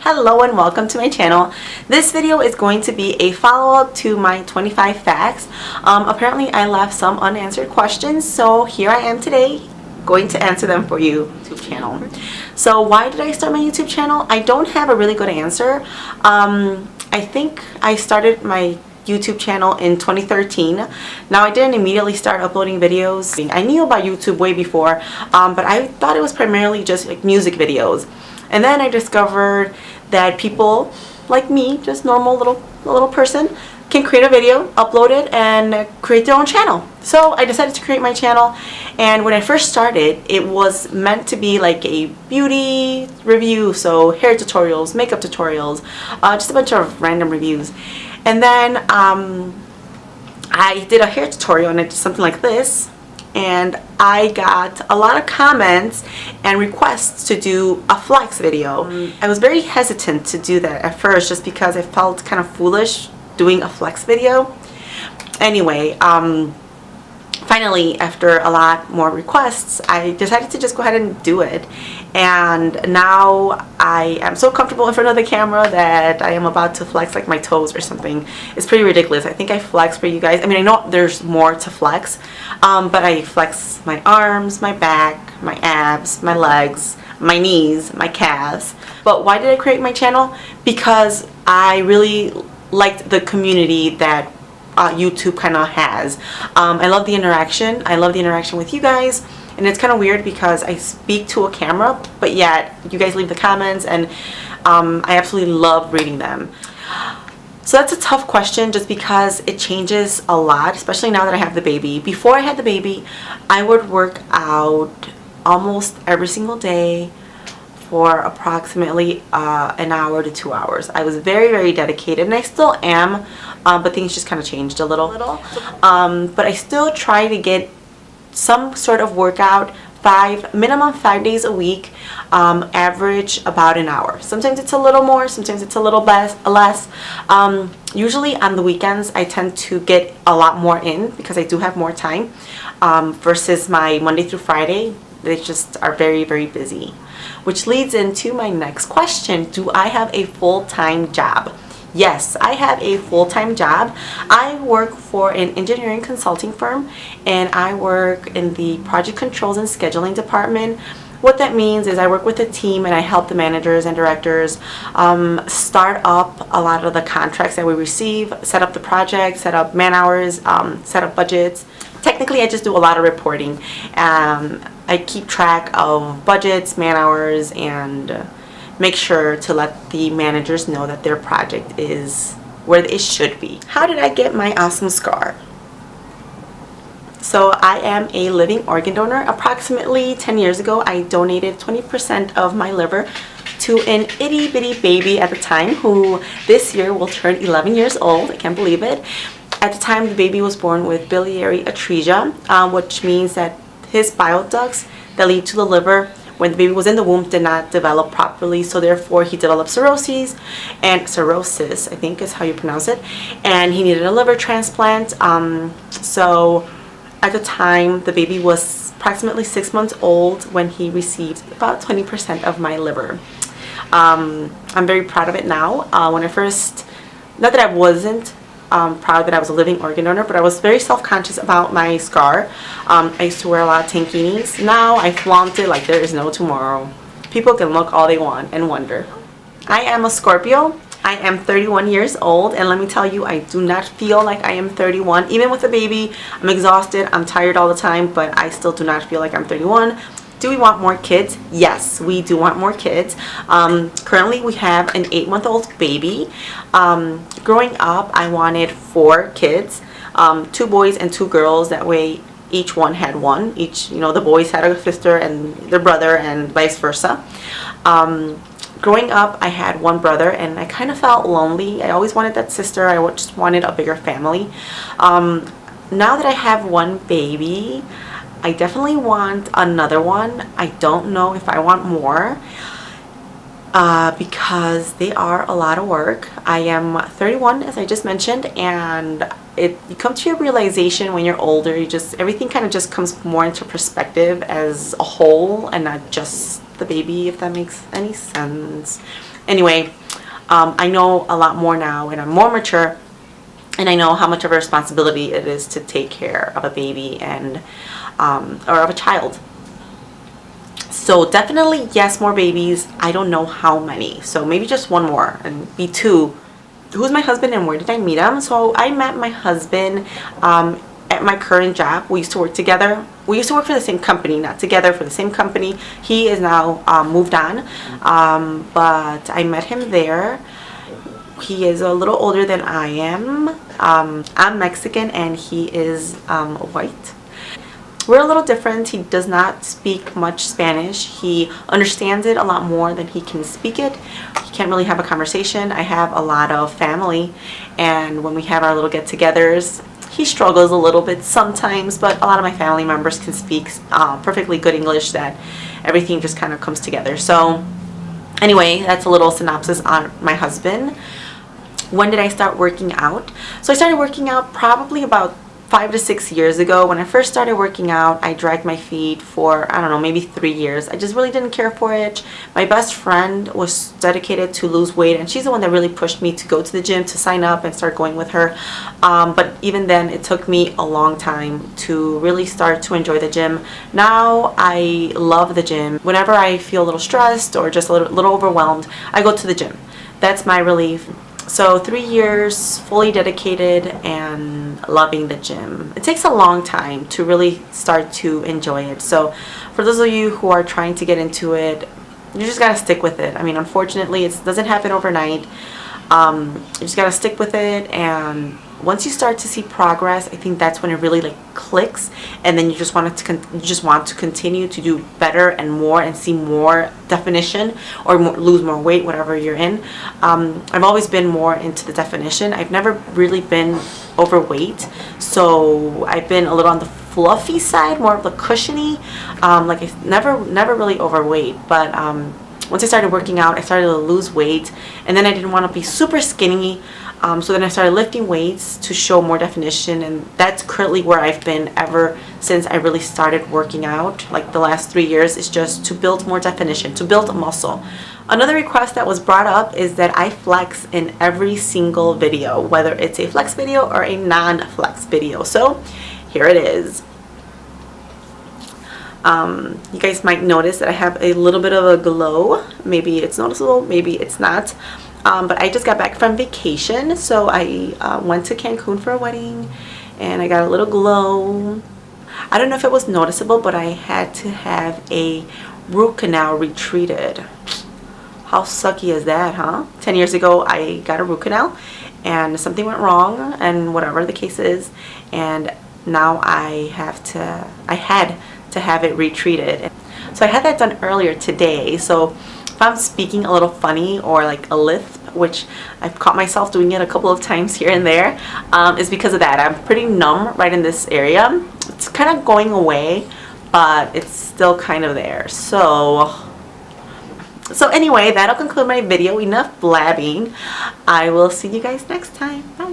Hello and welcome to my channel. This video is going to be a follow-up to my 25 facts. Apparently I left some unanswered questions, so here I am today going to answer them for you. YouTube channel. So why did I start my YouTube channel? I don't have a really good answer. I think I started my YouTube channel in 2013. Now I didn't immediately start uploading videos. I knew about YouTube way before, but I thought it was primarily just like music videos. And then I discovered that people like me, just normal little person, can create a video, upload it, and create their own channel. So I decided to create my channel, and when I first started, it was meant to be like a beauty review, so hair tutorials, makeup tutorials, just a bunch of random reviews. And then I did a hair tutorial, and I did something like this, and I got a lot of comments and requests to do a flex video. I was very hesitant to do that at first just because I felt kind of foolish doing a flex video. Anyway, finally, after a lot more requests, I decided to just go ahead and do it. And now I am so comfortable in front of the camera that I am about to flex like my toes or something. It's pretty ridiculous. I think I flex for you guys. I mean, I know there's more to flex, but I flex my arms, my back, my abs, my legs, my knees, my calves. But why did I create my channel? Because I really liked the community that YouTube kind of has. I love the interaction. I love the interaction with you guys, and it's kind of weird because I speak to a camera, but yet you guys leave the comments, and I absolutely love reading them. So that's a tough question just because it changes a lot, especially now that I have the baby. Before I had the baby, I would work out almost every single day for approximately an hour to 2 hours. I was very dedicated, and I still am, but things just kind of changed a little. But I still try to get some sort of workout minimum 5 days a week, average about an hour. Sometimes it's a little more, sometimes it's a little less. Usually on the weekends I tend to get a lot more in because I do have more time, versus my Monday through Friday. They just are very busy. Which leads into my next question. Do I have a full-time job? Yes, I have a full-time job. I work for an engineering consulting firm, and I work in the project controls and scheduling department. What that means is I work with a team, and I help the managers and directors start up a lot of the contracts that we receive, set up the project, set up man hours, set up budgets. Technically, I just do a lot of reporting. I keep track of budgets, man hours, and make sure to let the managers know that their project is where it should be. How did I get my awesome scar? So I am a living organ donor. Approximately 10 years ago, I donated 20% of my liver to an itty bitty baby at the time, who this year will turn 11 years old. I can't believe it. At the time, the baby was born with biliary atresia, which means that his bile ducts that lead to the liver when the baby was in the womb did not develop properly, so therefore he developed cirrhosis, I think is how you pronounce it, and he needed a liver transplant. So at the time, the baby was approximately 6 months old when he received about 20% of my liver. I'm very proud of it now. When I first, not that I wasn't proud that I was a living organ donor, but I was very self-conscious about my scar. I used to wear a lot of tankinis. Now I flaunt it like there is no tomorrow. People can look all they want and wonder. I am a Scorpio. I am 31 years old, and let me tell you, I do not feel like I am 31. Even with a baby, I'm exhausted, I'm tired all the time, but I still do not feel like I'm 31. Do we want more kids? Yes, we do want more kids. Currently, we have an 8-month-old baby. Growing up, I wanted 4 kids, 2 boys and 2 girls. That way, each one had one. The boys had a sister and their brother, and vice versa. Growing up, I had 1 brother, and I kind of felt lonely. I always wanted that sister. I just wanted a bigger family. Now that I have 1 baby, I definitely want another one. I don't know if I want more because they are a lot of work. I am 31, as I just mentioned, and you come to your realization when you're older, everything kind of just comes more into perspective as a whole and not just the baby, if that makes any sense. Anyway, I know a lot more now, and I'm more mature, and I know how much of a responsibility it is to take care of a baby and or of a child. So definitely yes, more babies. I don't know how many, so maybe just one more, and be two. Who's my husband and where did I meet him? So I met my husband at my current job. We used to work together. We used to work for the same company, not together, for the same company. He is now moved on, but I met him there. He is a little older than I am. I'm Mexican and he is white. We're a little different. He does not speak much Spanish. He understands it a lot more than he can speak it. He can't really have a conversation. I have a lot of family, and when we have our little get-togethers, he struggles a little bit sometimes, but a lot of my family members can speak perfectly good English, that everything just kind of comes together. So anyway, that's a little synopsis on my husband. When did I start working out? So I started working out probably about 5 to 6 years ago. When I first started working out, I dragged my feet for, I don't know, maybe 3 years. I just really didn't care for it. My best friend was dedicated to lose weight, and she's the one that really pushed me to go to the gym, to sign up and start going with her. But even then, it took me a long time to really start to enjoy the gym. Now I love the gym. Whenever I feel a little stressed or just a little overwhelmed, I go to the gym. That's my relief. So 3 years fully dedicated and loving the gym. It takes a long time to really start to enjoy it. So for those of you who are trying to get into it, you just gotta stick with it. I mean, unfortunately, it doesn't happen overnight. You just gotta stick with it, and once you start to see progress, I think that's when it really like clicks, and then you just want to continue to do better and more and see more definition, or lose more weight, whatever you're in. I've always been more into the definition. I've never really been overweight, so I've been a little on the fluffy side, more of the cushiony. Like I never really overweight, but once I started working out, I started to lose weight, and then I didn't want to be super skinny. So then I started lifting weights to show more definition, and that's currently where I've been ever since I really started working out. Like the last 3 years is just to build more definition, to build muscle. Another request that was brought up is that I flex in every single video, whether it's a flex video or a non-flex video. So here it is. You guys might notice that I have a little bit of a glow. Maybe it's noticeable, maybe it's not. But I just got back from vacation, so I went to Cancun for a wedding, and I got a little glow. I don't know if it was noticeable, but I had to have a root canal retreated. How sucky is that, huh? 10 years ago, I got a root canal, and something went wrong, and whatever the case is, and now I had to have it retreated. So I had that done earlier today. So if I'm speaking a little funny or like a lisp, which I've caught myself doing it a couple of times here and there, is because of that. I'm pretty numb right in this area. It's kind of going away, but it's still kind of there. So anyway, that'll conclude my video. Enough blabbing. I will see you guys next time. Bye.